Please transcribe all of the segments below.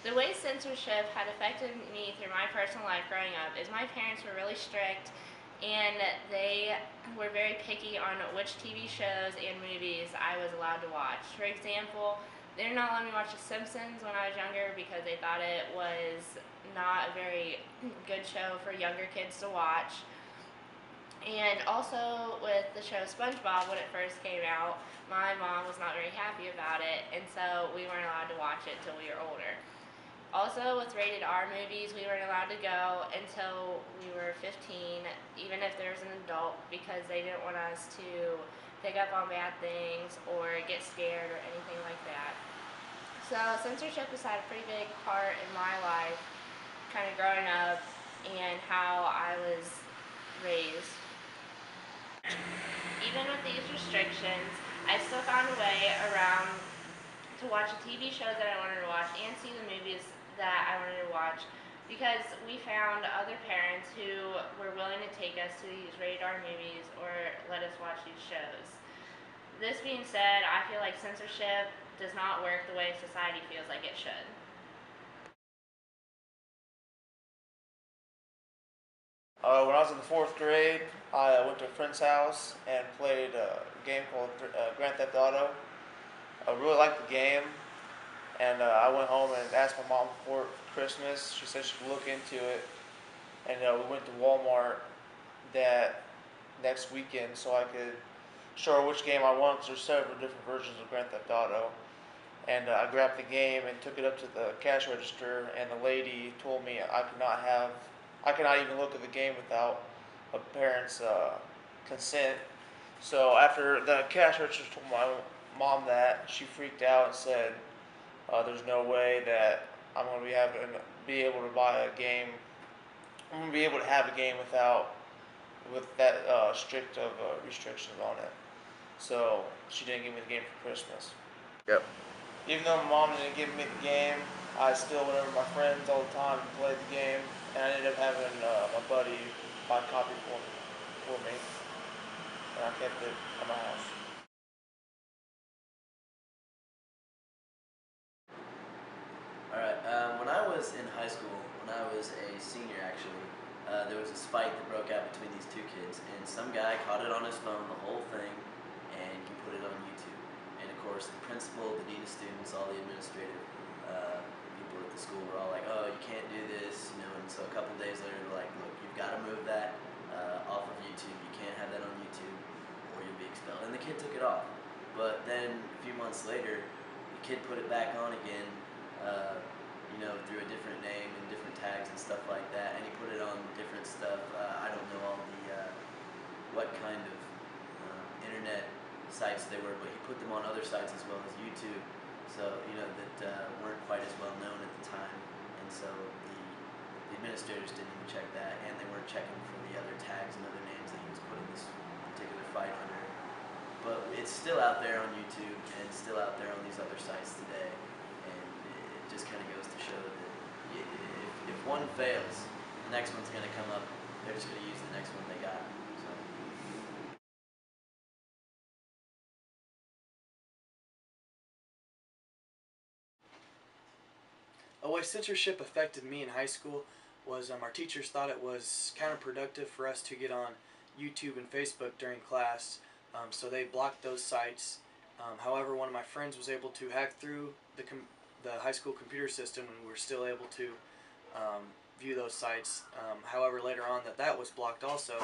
The way censorship had affected me through my personal life growing up is my parents were really strict and they were very picky on which TV shows and movies I was allowed to watch. For example, they did not let me watch The Simpsons when I was younger because they thought it was not a very good show for younger kids to watch. And also with the show SpongeBob, when it first came out, my mom was not very happy about it, and so we weren't allowed to watch it until we were older. Also, with rated R movies, we weren't allowed to go until we were 15, even if there was an adult, because they didn't want us to pick up on bad things or get scared or anything like that. So censorship has had a pretty big part in my life, kind of growing up, and how I was raised. Even with these restrictions, I still found a way around to watch the TV shows that I wanted to watch and see the movies that I wanted to watch because we found other parents who were willing to take us to these rated R movies or let us watch these shows. This being said, I feel like censorship does not work the way society feels like it should. When I was in the fourth grade, I went to a friend's house and played a game called Grand Theft Auto. I really liked the game, and I went home and asked my mom for it for Christmas. She said she'd look into it, and we went to Walmart that next weekend so I could show her which game I wanted. 'Cause there's several different versions of Grand Theft Auto, and I grabbed the game and took it up to the cash register, and the lady told me I cannot even look at the game without a parent's consent. So after the cash register told my mom that, she freaked out and said, "There's no way that I'm going to be able to buy a game. I'm going to be able to have a game with that strict of restrictions on it." So she didn't give me the game for Christmas. Yep. Even though my mom didn't give me the game, I still went over to my friends all the time and played the game, and I ended up having my buddy buy a copy for me, and I kept it at my house. Alright, when I was in high school, when I was a senior actually, there was a fight that broke out between these two kids, and some guy caught it on his phone, the whole thing, and he put it on YouTube. And of course, the principal, the dean of students, all the administrative people at the school were all like, "Oh, you can't do this," and so a couple days later, they're like, "Look, you've got to move that off of YouTube. You can't have that on YouTube, or you'll be expelled." And the kid took it off. But then a few months later, the kid put it back on again. Through a different name and different tags and stuff like that, and he put it on different stuff. I don't know all the what kind of internet sites they were, but he put them on other sites as well as YouTube. So that weren't quite as well known at the time, and so the administrators didn't even check that, and they weren't checking for the other tags and other names that he was putting this particular fight under. But it's still out there on YouTube and still out there on these other sites today. Just kind of goes to show that if one fails, the next one's going to come up. They're just going to use the next one they got. So. A way censorship affected me in high school was our teachers thought it was counterproductive for us to get on YouTube and Facebook during class, so they blocked those sites. However, one of my friends was able to hack through the high school computer system, and we were still able to view those sites. However, later on that was blocked also,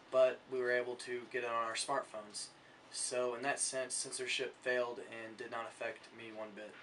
but we were able to get it on our smartphones. So in that sense, censorship failed and did not affect me one bit.